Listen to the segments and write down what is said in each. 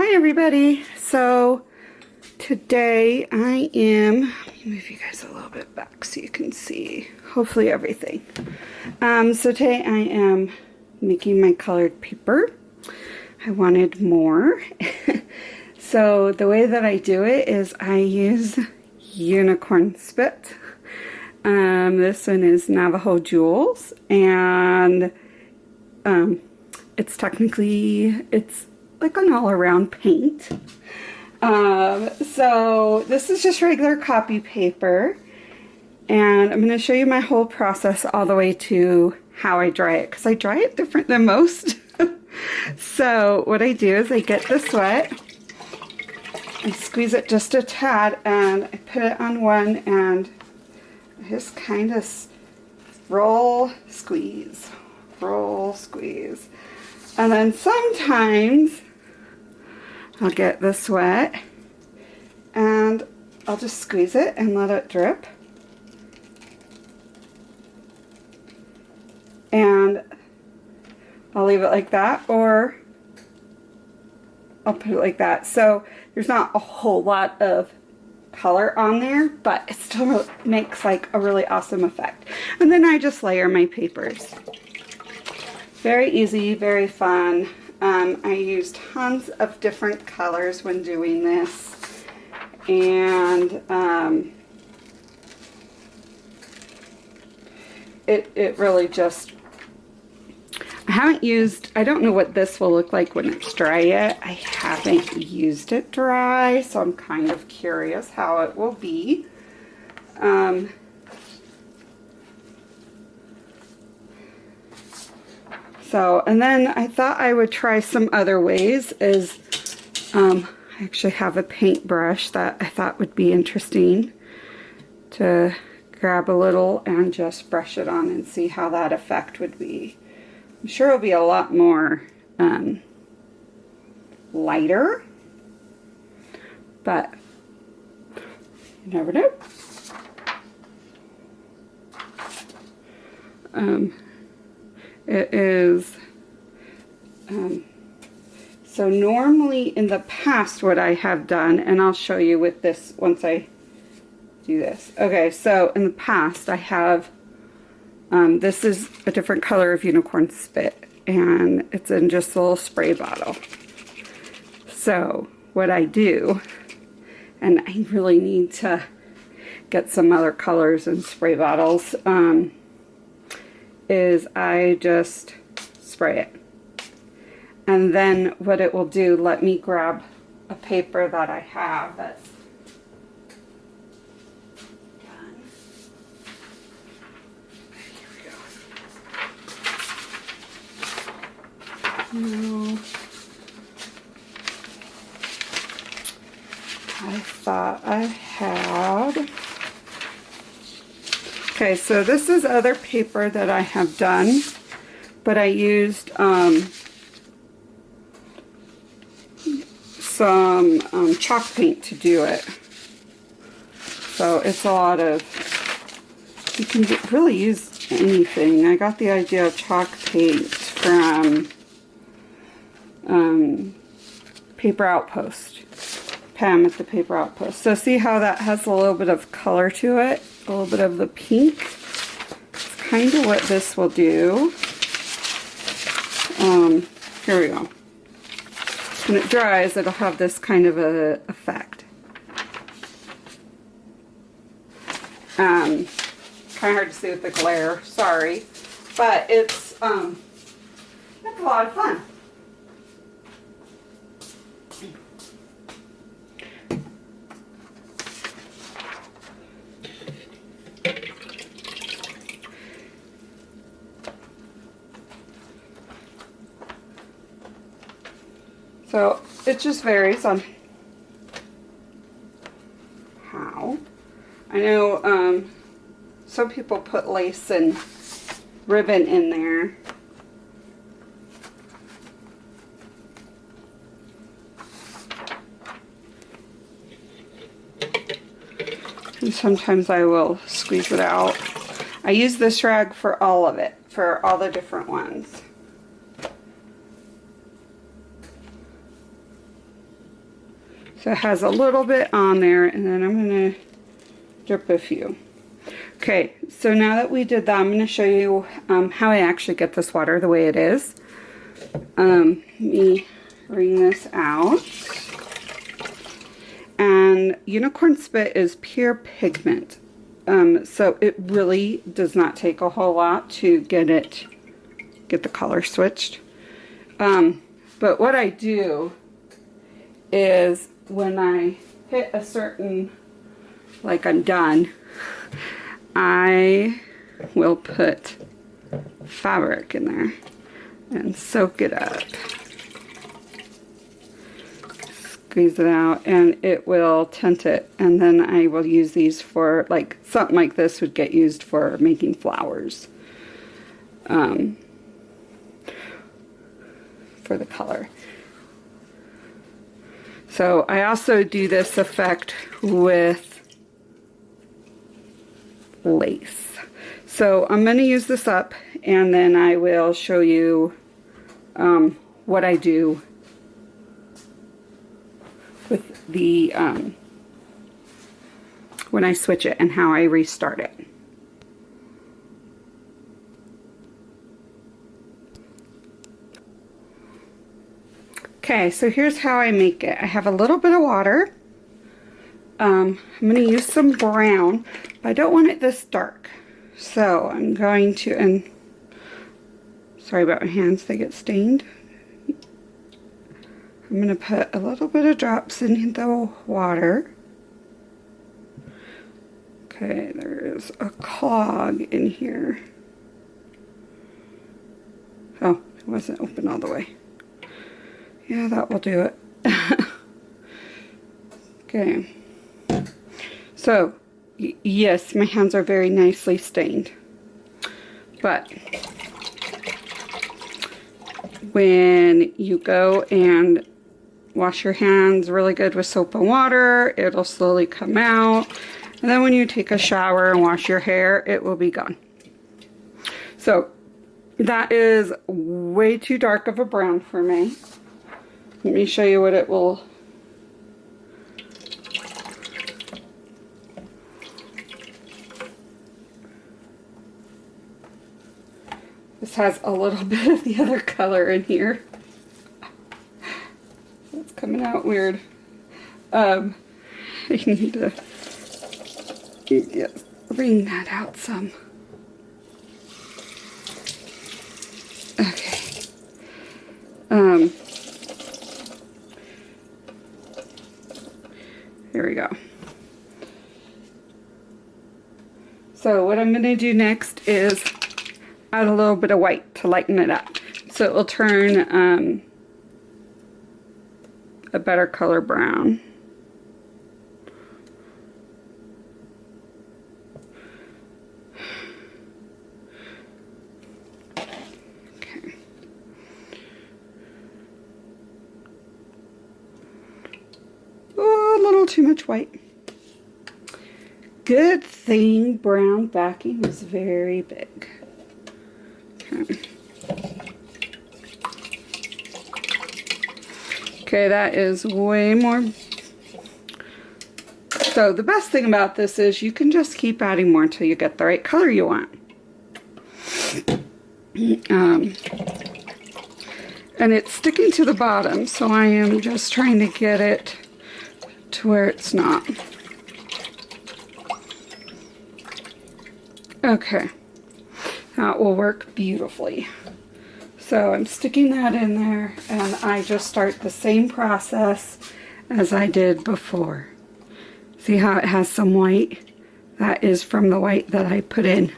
Hi everybody. So today I am, let me move you guys a little bit back so you can see hopefully everything. So today I am making my colored paper. I wanted more. So the way that I do it is I use unicorn spit. This one is Navajo Jewels, and it's like an all-around paint. So this is just regular copy paper, and I'm going to show you my whole process all the way to how I dry it, because I dry it different than most. So what I do is I get this wet, I squeeze it just a tad, and I put it on one, and I just kind of roll, squeeze, and then sometimes I'll get this wet and I'll just squeeze it and let it drip, and I'll leave it like that, or I'll put it like that. So there's not a whole lot of color on there, but it still makes like a really awesome effect. And then I just layer my papers. Very easy, very fun. I use tons of different colors when doing this, and it really just, I don't know what this will look like when it's dry yet. I haven't used it dry, so I'm kind of curious how it will be. And then I thought I would try some other ways. I actually have a paintbrush that I thought would be interesting to grab a little and just brush it on and see how that effect would be. I'm sure it'll be a lot more lighter, but you never know. It is, so normally in the past what I have done, and I'll show you with this once I do this. Okay, so in the past I have, this is a different color of unicorn spit, and it's in just a little spray bottle. So what I do, and I really need to get some other colors in spray bottles, is I just spray it. And then what it will do, let me grab a paper that I have that's done. Here we go. No. I thought I had. Okay, so this is other paper that I have done, but I used some chalk paint to do it. So it's a lot of, you can really use anything. I got the idea of chalk paint from Paper Outpost, Pam at the Paper Outpost. So see how that has a little bit of color to it? A little bit of the pink. It's kind of what this will do. Here we go. When it dries, it'll have this kind of a effect. Kind of hard to see with the glare, sorry, but it's a lot of fun. So it just varies on how. I know some people put lace and ribbon in there. And sometimes I will squeeze it out. I use this rag for all of it, for all the different ones. So it has a little bit on there, and then I'm going to drip a few. Okay, so now that we did that, I'm going to show you how I actually get this water the way it is. Let me wring this out. And unicorn spit is pure pigment. So it really does not take a whole lot to get the color switched. But what I do is when I hit a certain, like I'm done, I will put fabric in there and soak it up. Squeeze it out and it will tint it, and then I will use these for, like, something like this would get used for making flowers for the color. So I also do this effect with lace. So I'm going to use this up, and then I will show you what I do with the when I switch it and how I restart it. Okay, so here's how I make it. I have a little bit of water. I'm going to use some brown, but I don't want it this dark. So I'm going to, and sorry about my hands, they get stained. I'm going to put a little bit of drops in the water. Okay, there is a clog in here. Oh, it wasn't open all the way. Yeah, that will do it. Okay. So, yes, my hands are very nicely stained. But when you go and wash your hands really good with soap and water, it'll slowly come out. And then when you take a shower and wash your hair, it will be gone. So, that is way too dark of a brown for me. Let me show you what it will. This has a little bit of the other color in here. It's coming out weird. I need to bring that out some. Okay. Here we go. So what I'm going to do next is add a little bit of white to lighten it up. So it will turn a better color brown. Okay. Oh, a little too much white. Good thing brown backing is very big. Okay, that is way more. So the best thing about this is you can just keep adding more until you get the right color you want. And it's sticking to the bottom, so I am just trying to get it to where it's not. Okay, that will work beautifully. So I'm sticking that in there, and I just start the same process as I did before. See how it has some white? That is from the white that I put in.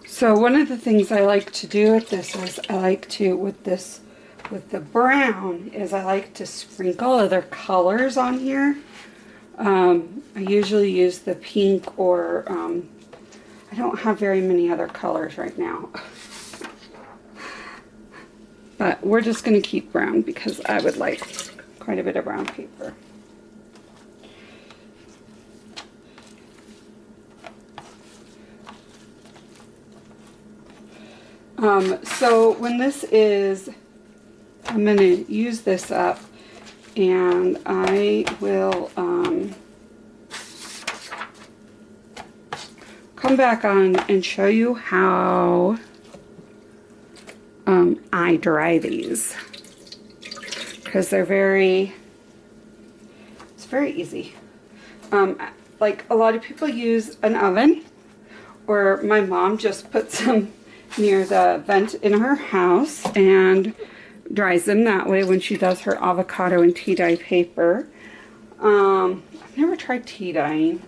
So one of the things I like to do with this is I like to, with the brown, is I like to sprinkle other colors on here. I usually use the pink, or I don't have very many other colors right now. But we're just going to keep brown because I would like quite a bit of brown paper. So when this is, I'm going to use this up, and I will come back on and show you how I dry these, because they're it's very easy. Like a lot of people use an oven, or my mom just puts them near the vent in her house and dries them that way when she does her avocado and tea dye paper. I've never tried tea dyeing.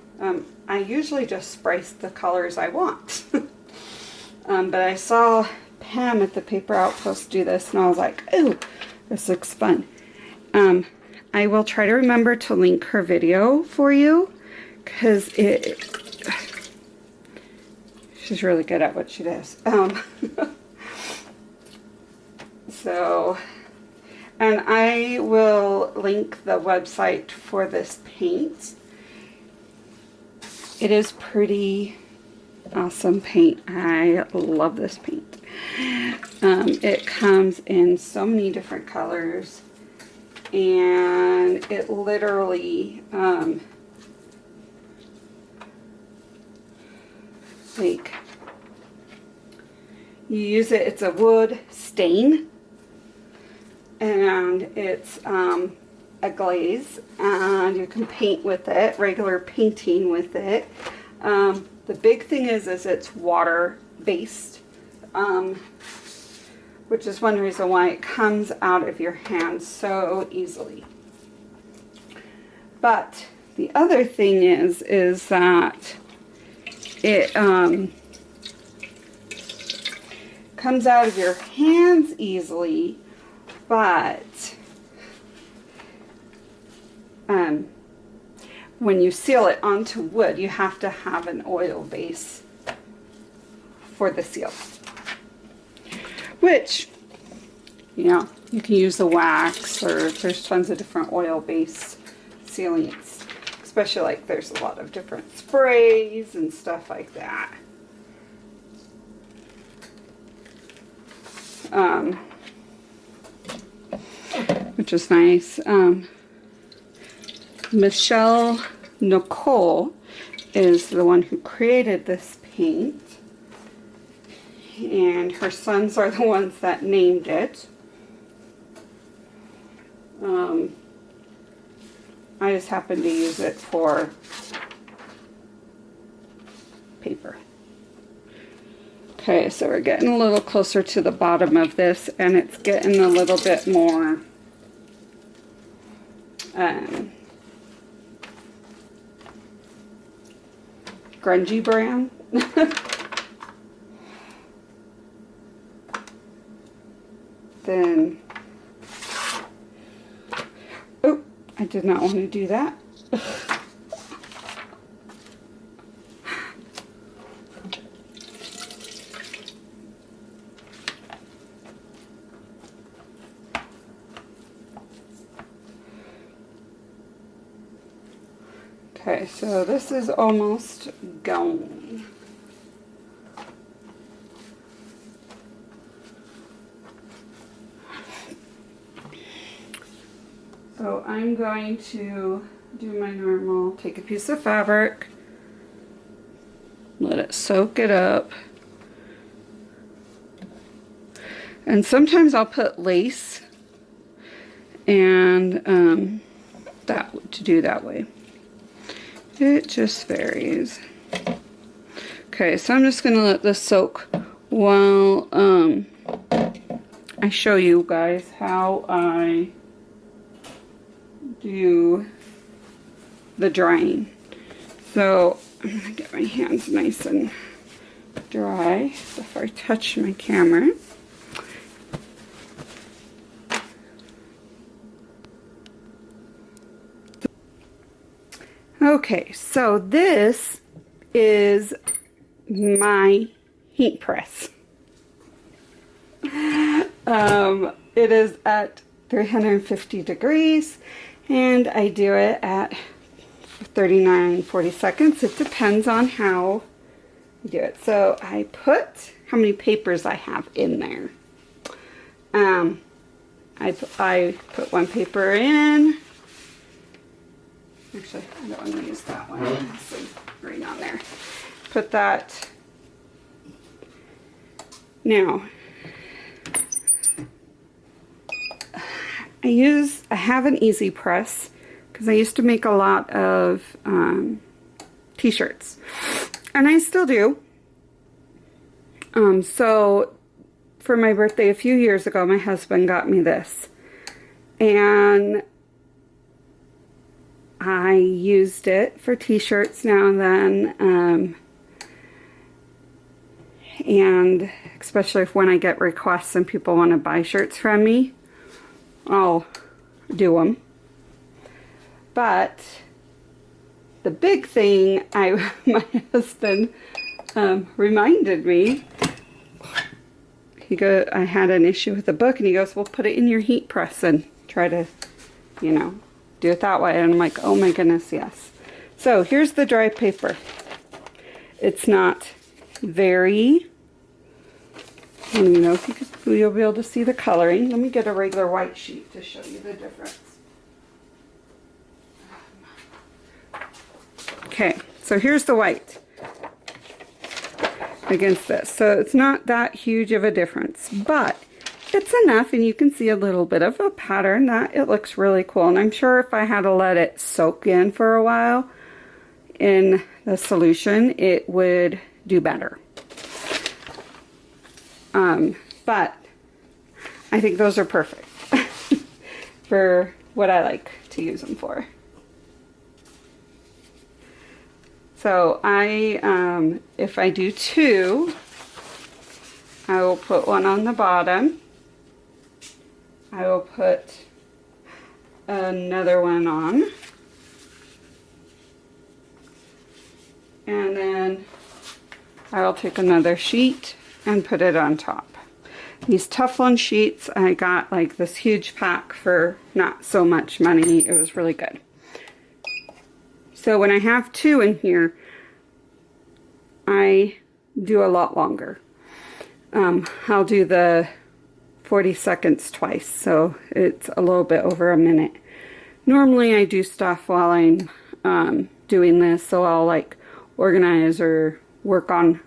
I usually just spray the colors I want. But I saw Pam at the Paper Outpost do this, and I was like, oh, this looks fun. I will try to remember to link her video for you, because she's really good at what she does. So, and I will link the website for this paint. It is pretty awesome paint. I love this paint. It comes in so many different colors, and it literally like, you use it, it's a wood stain, and it's a glaze, and you can paint with it, regular painting with it. The big thing is it's water based, which is one reason why it comes out of your hand so easily. But the other thing is that it comes out of your hands easily, but when you seal it onto wood, you have to have an oil base for the seal. Which, you know, you can use the wax, or there's tons of different oil-based sealants. Especially, like, there's a lot of different sprays and stuff like that. Which is nice. Michelle Nicole is the one who created this paint, and her sons are the ones that named it. I just happen to use it for paper. Okay, so we're getting a little closer to the bottom of this, and it's getting a little bit more grungy brown. Then, oh, I did not want to do that. Okay, so this is almost gone. So I'm going to do my normal, take a piece of fabric, let it soak it up. And sometimes I'll put lace and that to do that way. It just varies. Okay, so I'm just gonna let this soak while I show you guys how I do the drying. So I'm gonna get my hands nice and dry before I touch my camera. Okay, so this is my heat press. It is at 350 degrees, and I do it at 39, 40 seconds. It depends on how you do it. So I put how many papers I have in there. I put one paper in. Actually, I don't want to use that one. There's some green on there. Put that. Now, I have an easy press because I used to make a lot of t-shirts, and I still do. So for my birthday a few years ago, my husband got me this, and I used it for t-shirts now and then, and especially when I get requests and people want to buy shirts from me, I'll do them. But the big thing, my husband reminded me, I had an issue with the book, and he goes, well, put it in your heat press and try to, you know, do it that way. And I'm like, oh my goodness, yes. So here's the dry paper. It's not very, I don't even know if you'll be able to see the coloring. Let me get a regular white sheet to show you the difference. Okay, so here's the white against this. So it's not that huge of a difference, but it's enough, and you can see a little bit of a pattern that it looks really cool. And I'm sure if I had to let it soak in for a while in the solution, it would do better. But I think those are perfect for what I like to use them for. So if I do two, I will put one on the bottom. I will put another one on. And then I will take another sheet and put it on top. These Teflon sheets, I got like this huge pack for not so much money. It was really good. So when I have two in here, I do a lot longer. I'll do the 40 seconds twice, so it's a little bit over a minute. Normally I do stuff while I'm doing this, so I'll like organize or work on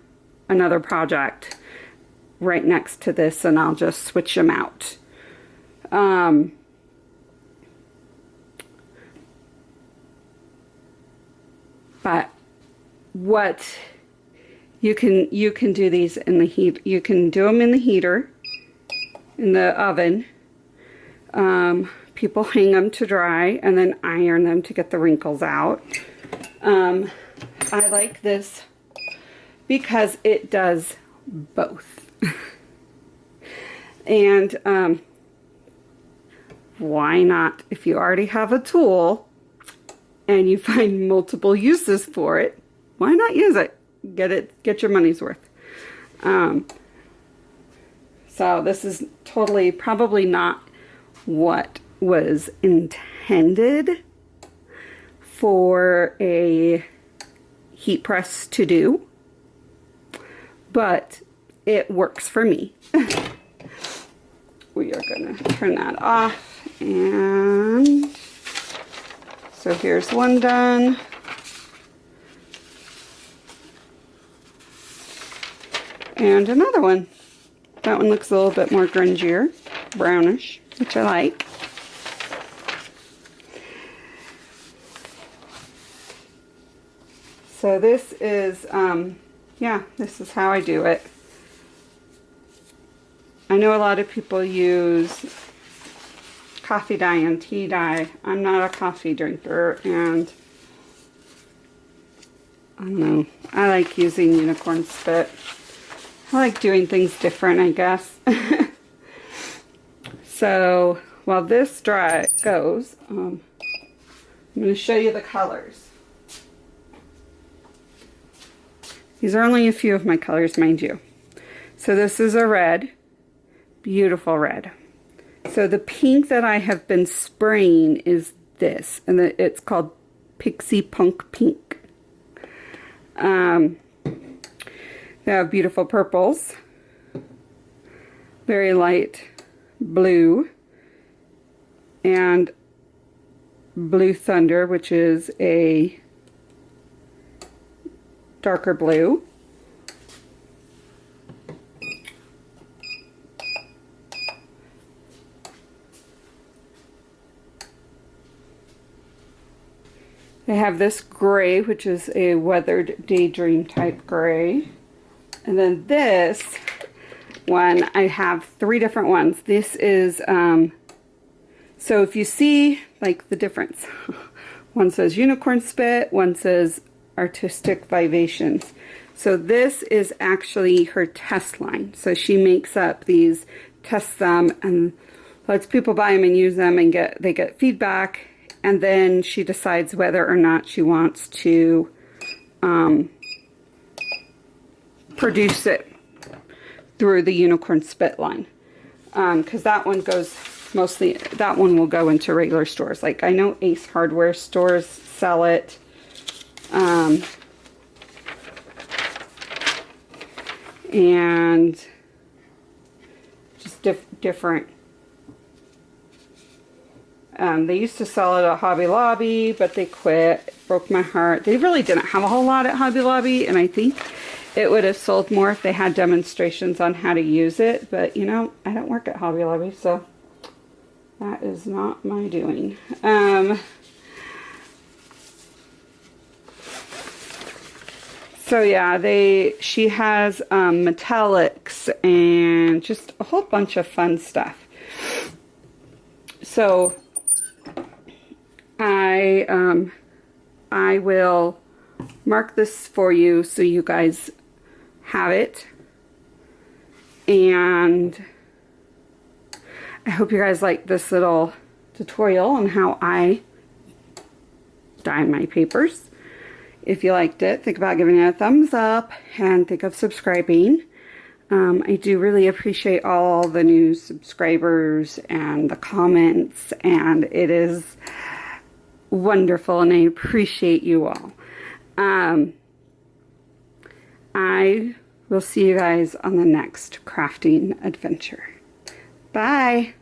another project right next to this, and I'll just switch them out. But what you can do these in the heat. You can do them in the heater, in the oven. People hang them to dry and then iron them to get the wrinkles out. I like this because it does both. And why not, if you already have a tool and you find multiple uses for it, why not use it? Get your money's worth. So this is totally probably not what was intended for a heat press to do, but it works for me. We are going to turn that off, and so here's one done. And another one. That one looks a little bit more grungier, brownish, which I like. So this is, yeah, this is how I do it. I know a lot of people use coffee dye and tea dye. I'm not a coffee drinker, and I don't know, I like using unicorn spit. I like doing things different, I guess. So while this goes, I'm going to show you the colors. These are only a few of my colors, mind you. So this is a red, Beautiful red. So the pink that I have been spraying is this, and it's called Pixie Punk Pink. They have beautiful purples, very light blue, and Blue Thunder, which is a darker blue. They have this gray, which is a weathered daydream type gray. And then this one, I have 3 different ones. This is, so if you see like the difference, one says Unicorn Spit, one says Artistic Vivations. So this is actually her test line. So she makes up these, tests them, and lets people buy them and use them, and they get feedback. And then she decides whether or not she wants to produce it through the Unicorn Spit line. Because that one goes mostly, that one will go into regular stores. Like I know Ace Hardware stores sell it. And just different. They used to sell it at Hobby Lobby, but they quit. It broke my heart. They really didn't have a whole lot at Hobby Lobby, and I think it would have sold more if they had demonstrations on how to use it. But, you know, I don't work at Hobby Lobby, so that is not my doing. So yeah, she has metallics and just a whole bunch of fun stuff. So I will mark this for you so you guys have it. And I hope you guys like this little tutorial on how I dye my papers. If you liked it, think about giving it a thumbs up and think of subscribing. I do really appreciate all the new subscribers and the comments, and it is wonderful, and I appreciate you all. I will see you guys on the next crafting adventure. Bye!